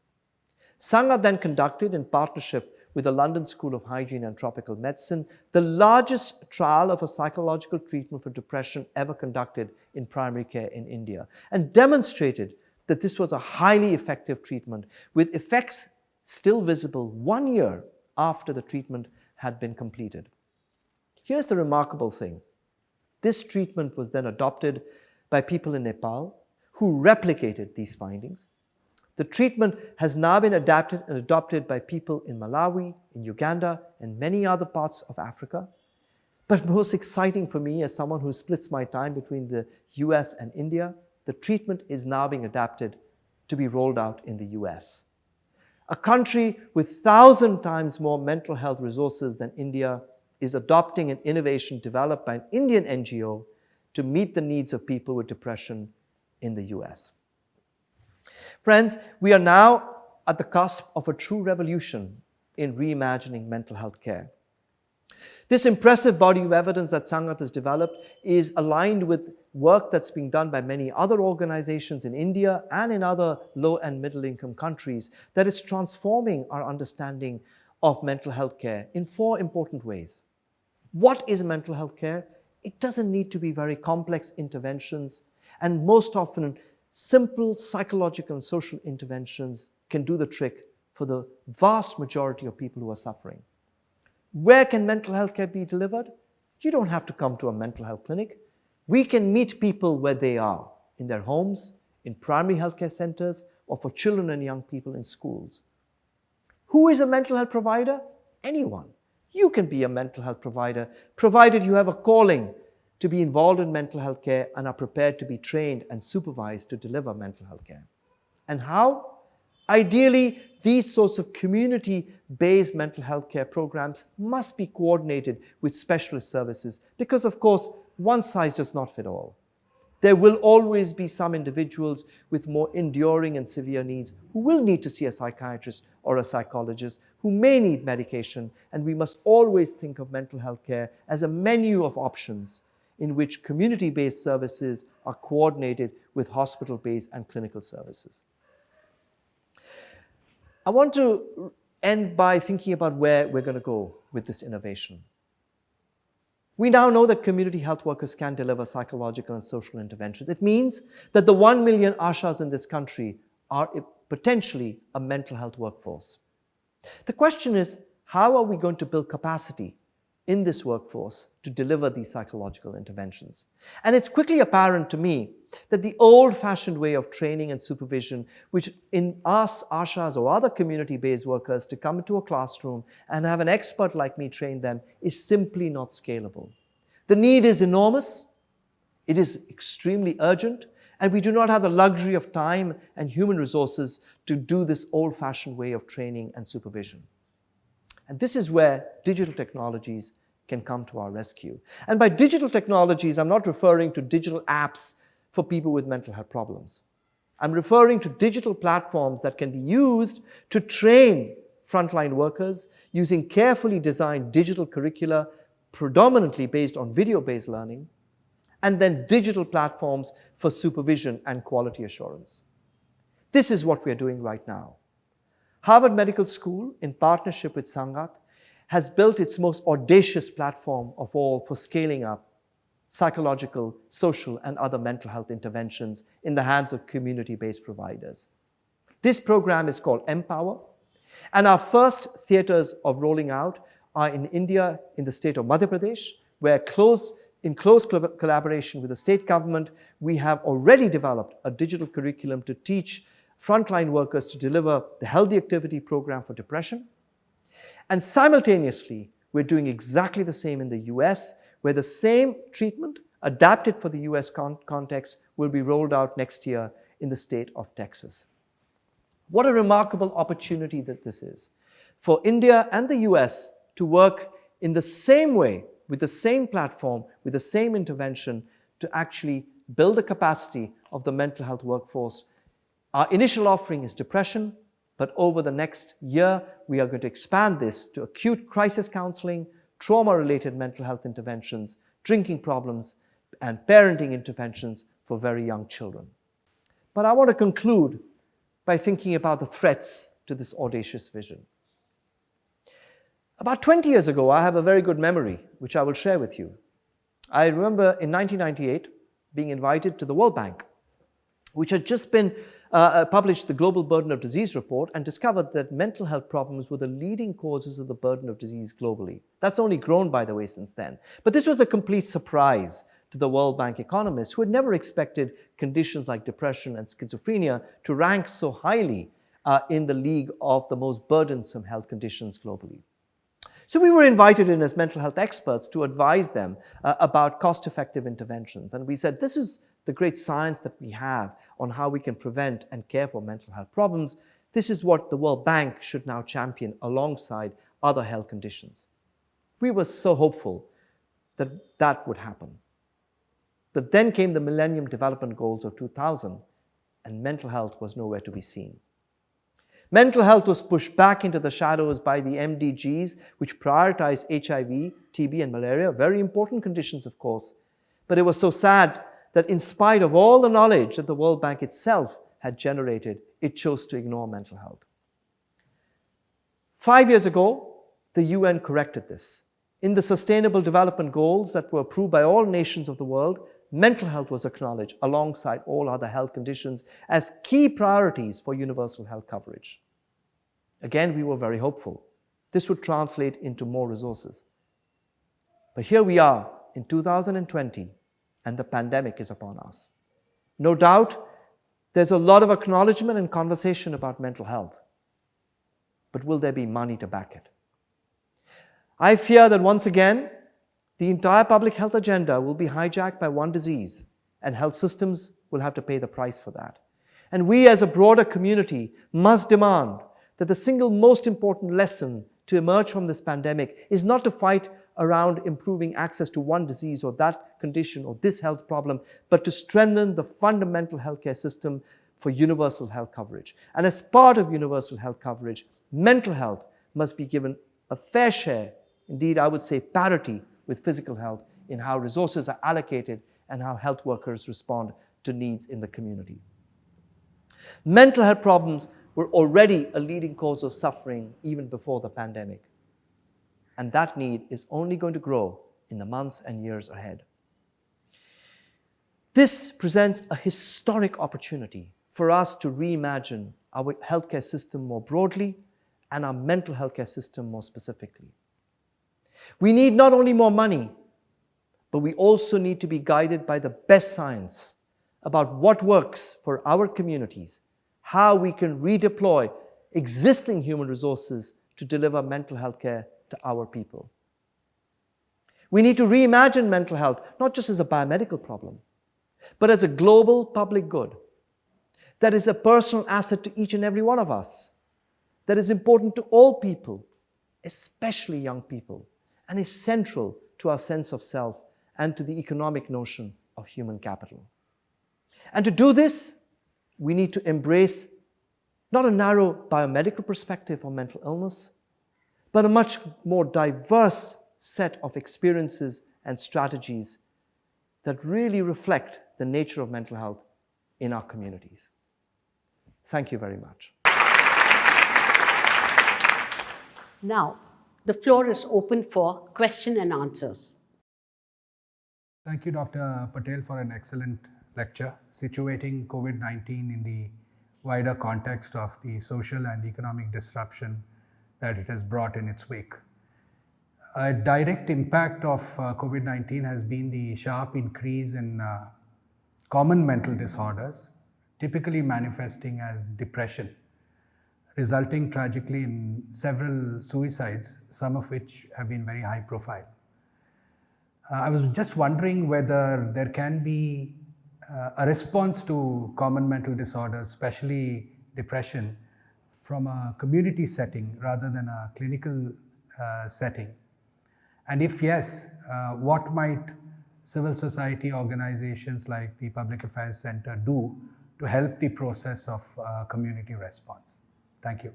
Sangath then conducted, in partnership with the London School of Hygiene and Tropical Medicine, the largest trial of a psychological treatment for depression ever conducted in primary care in India, and demonstrated that this was a highly effective treatment with effects still visible 1 year after the treatment had been completed. Here's the remarkable thing. This treatment was then adopted by people in Nepal who replicated these findings. The treatment has now been adapted and adopted by people in Malawi, in Uganda, and many other parts of Africa. But most exciting for me, as someone who splits my time between the US and India, the treatment is now being adapted to be rolled out in the US. A country with 1,000 times more mental health resources than India is adopting an innovation developed by an Indian NGO to meet the needs of people with depression in the US. Friends, we are now at the cusp of a true revolution in reimagining mental health care. This impressive body of evidence that Sangath has developed is aligned with work that's being done by many other organizations in India and in other low and middle income countries that is transforming our understanding of mental health care in 4 important ways. What is mental health care? It doesn't need to be very complex interventions, and most often simple psychological and social interventions can do the trick for the vast majority of people who are suffering. Where can mental health care be delivered? You don't have to come to a mental health clinic. We can meet people where they are, in their homes, in primary healthcare centers, or for children and young people in schools. Who is a mental health provider? Anyone. You can be a mental health provider, provided you have a calling to be involved in mental health care and are prepared to be trained and supervised to deliver mental health care. And how? Ideally, these sorts of community-based mental health care programs must be coordinated with specialist services because, of course, one size does not fit all. There will always be some individuals with more enduring and severe needs who will need to see a psychiatrist or a psychologist, who may need medication, and we must always think of mental health care as a menu of options in which community-based services are coordinated with hospital-based and clinical services. I want to end by thinking about where we're going to go with this innovation. We now know that community health workers can deliver psychological and social interventions. It means that the 1 million Ashas in this country are potentially a mental health workforce. The question is, how are we going to build capacity in this workforce to deliver these psychological interventions? And it's quickly apparent to me that the old-fashioned way of training and supervision, which in us, Ashas or other community-based workers, to come into a classroom and have an expert like me train them, is simply not scalable. The need is enormous, it is extremely urgent, and we do not have the luxury of time and human resources to do this old-fashioned way of training and supervision. And this is where digital technologies can come to our rescue. And by digital technologies, I'm not referring to digital apps for people with mental health problems. I'm referring to digital platforms that can be used to train frontline workers using carefully designed digital curricula, predominantly based on video-based learning, and then digital platforms for supervision and quality assurance. This is what we are doing right now. Harvard Medical School, in partnership with Sangath, has built its most audacious platform of all for scaling up psychological, social, and other mental health interventions in the hands of community-based providers. This program is called Empower, and our first theaters of rolling out are in India, in the state of Madhya Pradesh, where in close collaboration with the state government, we have already developed a digital curriculum to teach frontline workers to deliver the Healthy Activity Program for depression. And simultaneously, we're doing exactly the same in the US, where the same treatment adapted for the US context will be rolled out next year in the state of Texas. What a remarkable opportunity that this is for India and the US to work in the same way, with the same platform, with the same intervention, to actually build the capacity of the mental health workforce. Our initial offering is depression, but over the next year, we are going to expand this to acute crisis counseling, trauma-related mental health interventions, drinking problems, and parenting interventions for very young children. But I want to conclude by thinking about the threats to this audacious vision. About 20 years ago, I have a very good memory, which I will share with you. I remember in 1998 being invited to the World Bank, which had just been published the Global Burden of Disease report and discovered that mental health problems were the leading causes of the burden of disease globally. That's only grown, by the way, since then. But this was a complete surprise to the World Bank economists who had never expected conditions like depression and schizophrenia to rank so highly in the league of the most burdensome health conditions globally. So we were invited in as mental health experts to advise them about cost-effective interventions. And we said, this is the great science that we have on how we can prevent and care for mental health problems. This is what the World Bank should now champion alongside other health conditions. We were so hopeful that that would happen. But then came the Millennium Development Goals of 2000, and mental health was nowhere to be seen. Mental health was pushed back into the shadows by the MDGs, which prioritize HIV, TB, and malaria, very important conditions, of course. But it was so sad that in spite of all the knowledge that the World Bank itself had generated, it chose to ignore mental health. 5 years ago, the UN corrected this. In the Sustainable Development Goals that were approved by all nations of the world, mental health was acknowledged alongside all other health conditions as key priorities for universal health coverage. Again, we were very hopeful. This would translate into more resources. But here we are in 2020, and the pandemic is upon us. No doubt, there's a lot of acknowledgement and conversation about mental health. But will there be money to back it? I fear that once again, the entire public health agenda will be hijacked by one disease, and health systems will have to pay the price for that. And we as a broader community must demand that the single most important lesson to emerge from this pandemic is not to fight around improving access to one disease or that condition or this health problem, but to strengthen the fundamental healthcare system for universal health coverage. And as part of universal health coverage, mental health must be given a fair share, indeed I would say parity, with physical health in how resources are allocated and how health workers respond to needs in the community. Mental health problems were already a leading cause of suffering even before the pandemic. And that need is only going to grow in the months and years ahead. This presents a historic opportunity for us to reimagine our healthcare system more broadly and our mental healthcare system more specifically. We need not only more money, but we also need to be guided by the best science about what works for our communities, how we can redeploy existing human resources to deliver mental health care to our people. We need to reimagine mental health, not just as a biomedical problem, but as a global public good that is a personal asset to each and every one of us, that is important to all people, especially young people, and is central to our sense of self and to the economic notion of human capital. And to do this, we need to embrace not a narrow biomedical perspective on mental illness, but a much more diverse set of experiences and strategies that really reflect the nature of mental health in our communities. Thank you very much. Now, the floor is open for question and answers. Thank you, Dr. Patel, for an excellent lecture situating COVID-19 in the wider context of the social and economic disruption that it has brought in its wake. A direct impact of COVID-19 has been the sharp increase in common mental disorders, typically manifesting as depression, resulting tragically in several suicides, some of which have been very high profile. I was just wondering whether there can be a response to common mental disorders, especially depression, from a community setting rather than a clinical setting. And if yes, what might civil society organizations like the Public Affairs Center do to help the process of community response? Thank you.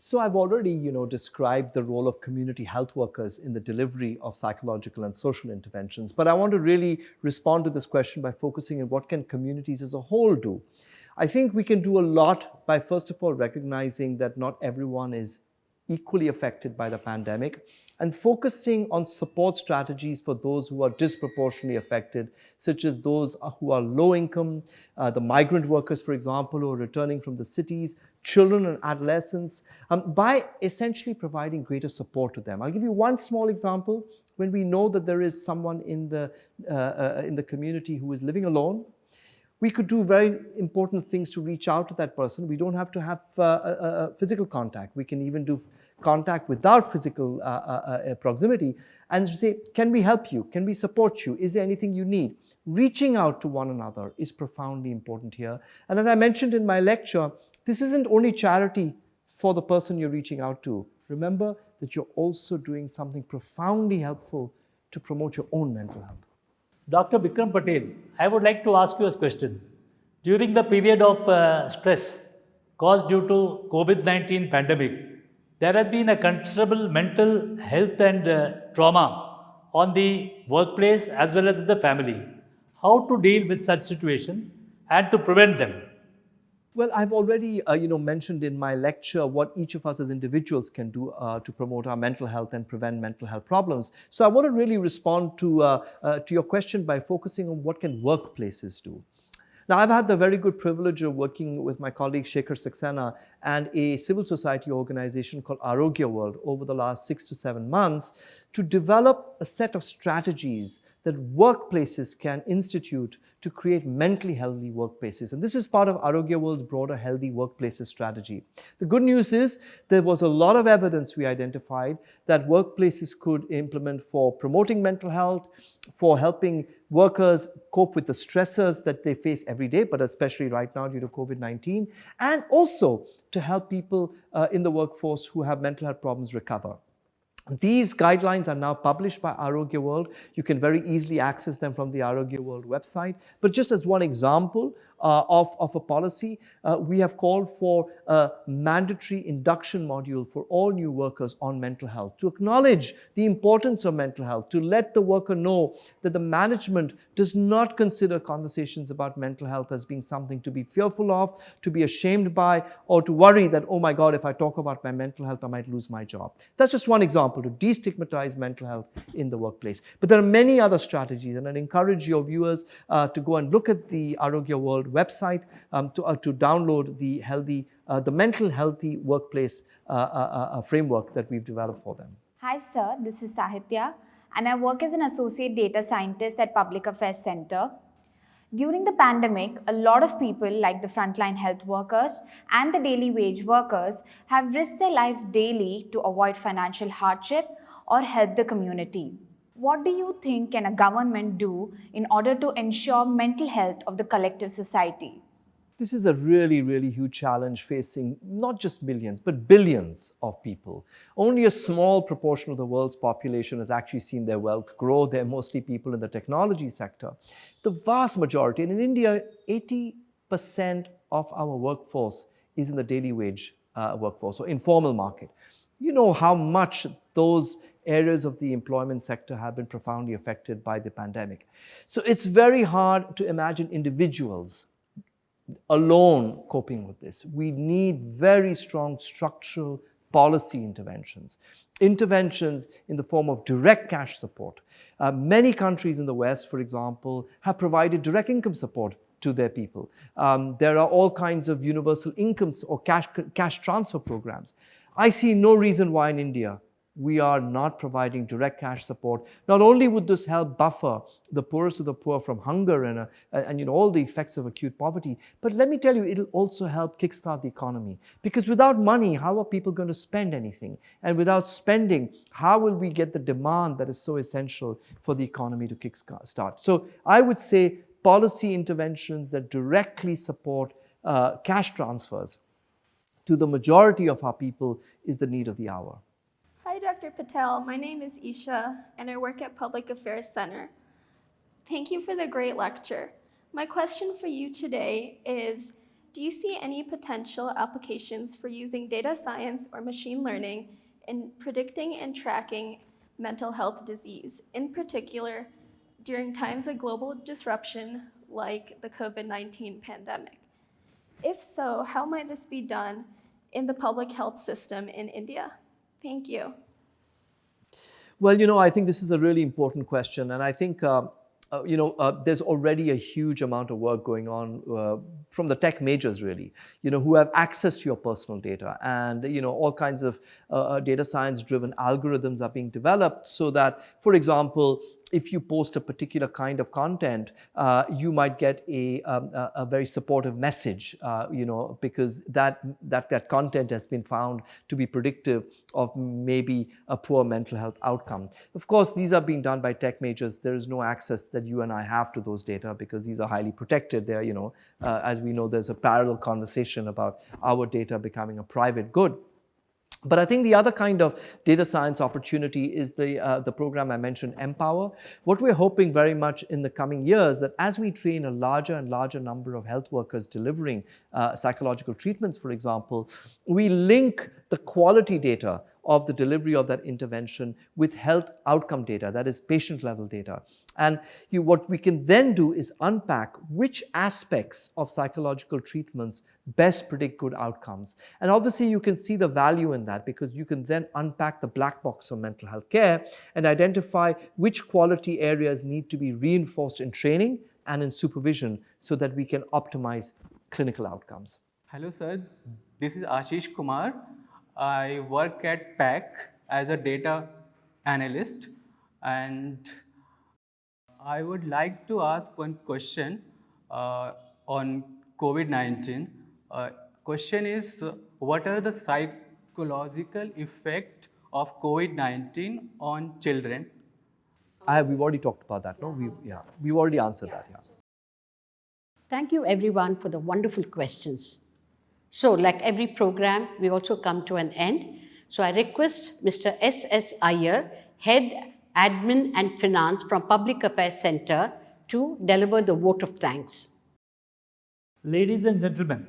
So I've already, described the role of community health workers in the delivery of psychological and social interventions, but I want to really respond to this question by focusing on what can communities as a whole do. I think we can do a lot by, first of all, recognizing that not everyone is equally affected by the pandemic and focusing on support strategies for those who are disproportionately affected, such as those who are low income, the migrant workers, for example, who are returning from the cities, children and adolescents, by essentially providing greater support to them. I'll give you one small example. When we know that there is someone in the community who is living alone, we could do very important things to reach out to that person. We don't have to have physical contact. We can even do contact without physical proximity and say, can we help you? Can we support you? Is there anything you need? Reaching out to one another is profoundly important here. And as I mentioned in my lecture, this isn't only charity for the person you're reaching out to. Remember that you're also doing something profoundly helpful to promote your own mental health. Dr. Vikram Patel, I would like to ask you a question. During the period of stress caused due to COVID-19 pandemic, there has been a considerable mental health and trauma on the workplace as well as the family. How to deal with such situation and to prevent them? Well, I've already mentioned in my lecture what each of us as individuals can do to promote our mental health and prevent mental health problems. So I want to really respond to your question by focusing on what can workplaces do. Now, I've had the very good privilege of working with my colleague Shekhar Saxena and a civil society organization called Arogya World over the last 6 to 7 months to develop a set of strategies that workplaces can institute to create mentally healthy workplaces. And this is part of Arogya World's broader healthy workplaces strategy. The good news is there was a lot of evidence we identified that workplaces could implement for promoting mental health, for helping workers cope with the stressors that they face every day, but especially right now due to COVID-19, and also to help people in the workforce who have mental health problems recover. These guidelines are now published by Arogya World. You can very easily access them from the Arogya World website. But just as one example of a policy, we have called for a mandatory induction module for all new workers on mental health, to acknowledge the importance of mental health, to let the worker know that the management does not consider conversations about mental health as being something to be fearful of, to be ashamed by, or to worry that, oh my God, if I talk about my mental health, I might lose my job. That's just one example to destigmatize mental health in the workplace. But there are many other strategies, and I'd encourage your viewers to go and look at the Arogya World website to download the mental healthy workplace framework that we've developed for them. Hi sir, this is Sahitya and I work as an associate data scientist at Public Affairs Center. During the pandemic, a lot of people like the frontline health workers and the daily wage workers have risked their life daily to avoid financial hardship or help the community. What do you think can a government do in order to ensure mental health of the collective society? This is a really, really huge challenge facing not just millions, but billions of people. Only a small proportion of the world's population has actually seen their wealth grow. They're mostly people in the technology sector. The vast majority, and in India, 80% of our workforce is in the daily wage workforce, or informal market. You know how much those areas of the employment sector have been profoundly affected by the pandemic. So it's very hard to imagine individuals alone coping with this. We need very strong structural policy interventions in the form of direct cash support. Many countries in the West, for example, have provided direct income support to their people. There are all kinds of universal incomes or cash transfer programs. I see no reason why in India we are not providing direct cash support. Not only would this help buffer the poorest of the poor from hunger and all the effects of acute poverty, but let me tell you, it'll also help kickstart the economy. Because without money, how are people going to spend anything? And without spending, how will we get the demand that is so essential for the economy to kickstart? So I would say policy interventions that directly support cash transfers to the majority of our people is the need of the hour. Hi, Dr. Patel. My name is Isha, and I work at Public Affairs Center. Thank you for the great lecture. My question for you today is, do you see any potential applications for using data science or machine learning in predicting and tracking mental health disease, in particular during times of global disruption like the COVID-19 pandemic? If so, how might this be done in the public health system in India? Thank you. Well, I think this is a really important question, and I think there's already a huge amount of work going on from the tech majors, really, who have access to your personal data, and all kinds of data science-driven algorithms are being developed so that, for example, if you post a particular kind of content, you might get a very supportive message, because that content has been found to be predictive of maybe a poor mental health outcome. Of course, these are being done by tech majors. There is no access that you and I have to those data because these are highly protected. They're, as we know, there's a parallel conversation about our data becoming a private good. But I think the other kind of data science opportunity is the program I mentioned, Empower. What we're hoping very much in the coming years, that as we train a larger and larger number of health workers delivering psychological treatments, for example, we link the quality data of the delivery of that intervention with health outcome data, that is patient level data. And what we can then do is unpack which aspects of psychological treatments best predict good outcomes. And obviously you can see the value in that because you can then unpack the black box of mental health care and identify which quality areas need to be reinforced in training and in supervision so that we can optimize clinical outcomes. Hello sir, this is Ashish Kumar. I work at PAC as a data analyst, and I would like to ask one question on COVID-19. Question is, what are the psychological effects of COVID-19 on children? We've already talked about that, no? We've already answered that, yeah. Thank you everyone for the wonderful questions. So like every program, we also come to an end. So I request Mr. S.S. Iyer, Head Admin and Finance from Public Affairs Center, to deliver the vote of thanks. Ladies and gentlemen,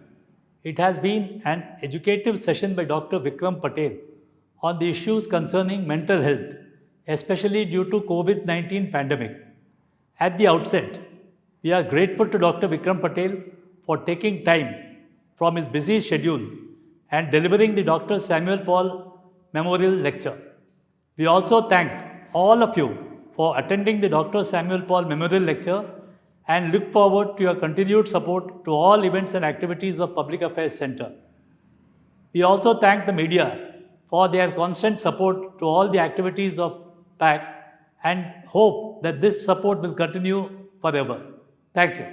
it has been an educative session by Dr. Vikram Patel on the issues concerning mental health, especially due to COVID-19 pandemic. At the outset, we are grateful to Dr. Vikram Patel for taking time from his busy schedule and delivering the Dr. Samuel Paul Memorial Lecture. We also thank all of you for attending the Dr. Samuel Paul Memorial Lecture and look forward to your continued support to all events and activities of Public Affairs Center. We also thank the media for their constant support to all the activities of PAC and hope that this support will continue forever. Thank you.